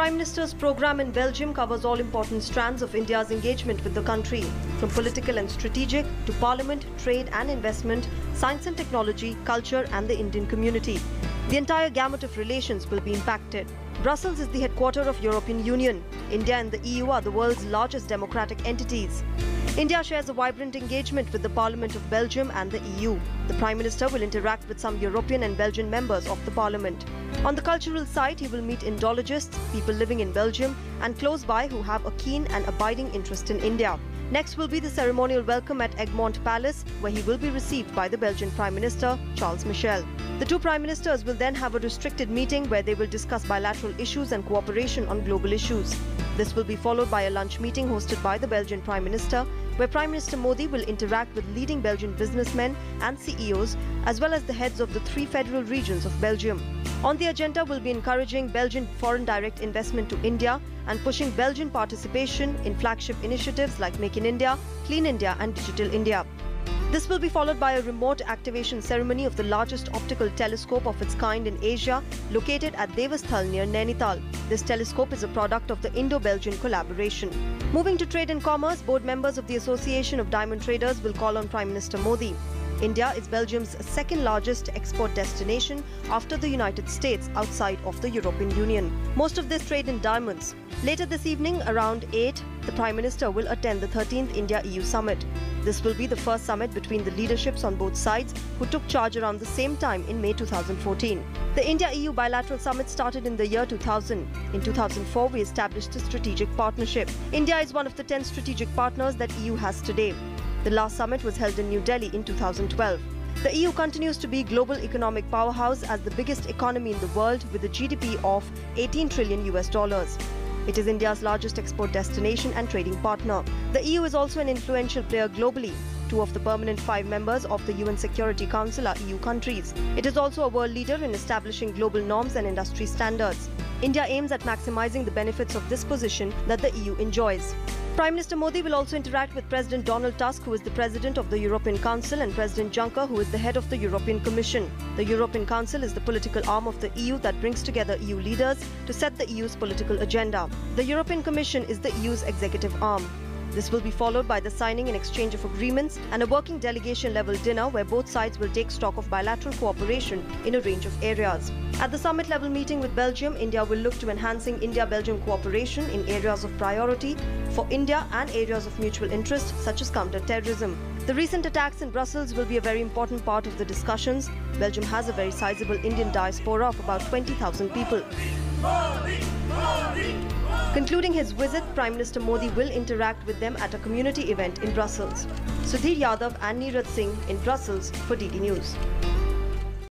Prime Minister's program in Belgium covers all important strands of India's engagement with the country, from political and strategic to parliament, trade and investment, science and technology, culture and the Indian community. The entire gamut of relations will be impacted. Brussels is the headquarters of European Union. India and the EU are the world's largest democratic entities. India shares a vibrant engagement with the Parliament of Belgium and the EU. The Prime Minister will interact with some European and Belgian members of the Parliament. On the cultural side, he will meet Indologists, people living in Belgium and close by who have a keen and abiding interest in India. Next will be the ceremonial welcome at Egmont Palace, where he will be received by the Belgian Prime Minister, Charles Michel. The two Prime Ministers will then have a restricted meeting where they will discuss bilateral issues and cooperation on global issues. This will be followed by a lunch meeting hosted by the Belgian Prime Minister, where Prime Minister Modi will interact with leading Belgian businessmen and CEOs, as well as the heads of the 3 federal regions of Belgium. On the agenda will be encouraging Belgian foreign direct investment to India and pushing Belgian participation in flagship initiatives like Make in India, Clean India and Digital India. This will be followed by a remote activation ceremony of the largest optical telescope of its kind in Asia, located at Devasthal near Nainital. This telescope is a product of the Indo-Belgian collaboration. Moving to trade and commerce, board members of the Association of Diamond Traders will call on Prime Minister Modi. India is Belgium's second largest export destination after the United States outside of the European Union. Most of this trade in diamonds. Later this evening, around 8, the Prime Minister will attend the 13th India-EU Summit. This will be the first summit between the leaderships on both sides who took charge around the same time in May 2014. The India-EU bilateral summit started in the year 2000. In 2004, we established a strategic partnership. India is one of the 10 strategic partners that EU has today. The last summit was held in New Delhi in 2012. The EU continues to be global economic powerhouse as the biggest economy in the world with a GDP of 18 trillion US dollars. It is India's largest export destination and trading partner. The EU is also an influential player globally. 2 of the permanent 5 members of the UN Security Council are EU countries. It is also a world leader in establishing global norms and industry standards. India aims at maximizing the benefits of this position that the EU enjoys. Prime Minister Modi will also interact with President Donald Tusk, who is the President of the European Council, and President Juncker, who is the head of the European Commission. The European Council is the political arm of the EU that brings together EU leaders to set the EU's political agenda. The European Commission is the EU's executive arm. This will be followed by the signing and exchange of agreements and a working delegation-level dinner where both sides will take stock of bilateral cooperation in a range of areas. At the summit-level meeting with Belgium, India will look to enhancing India-Belgium cooperation in areas of priority for India and areas of mutual interest such as counter-terrorism. The recent attacks in Brussels will be a very important part of the discussions. Belgium has a very sizable Indian diaspora of about 20,000 people. Concluding his visit, Prime Minister Modi will interact with them at a community event in Brussels. Sudhir Yadav and Neeraj Singh in Brussels for DD News.